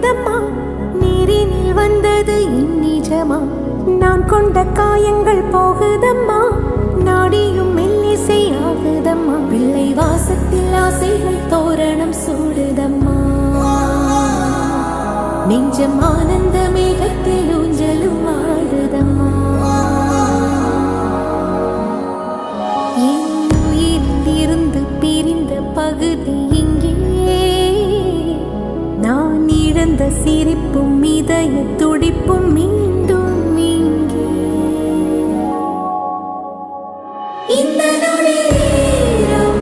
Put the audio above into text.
பொங்குதம்மா, நீரினில் வந்தது என் நிஜமா. நான் கொண்ட காயங்கள் போகுதம்மா, நாடியும் மெல்லிசை ஆகுதம்மா. பிள்ளை வாசத்தில் ஆசைகள் தோரணம் சூடுதம்மா, நெஞ்சம் ஆனந்த மேகத்தில் ஊஞ்சலும் ஆடுதம்மா. என் உயிரில் இருந்து பிரிந்த பகுதி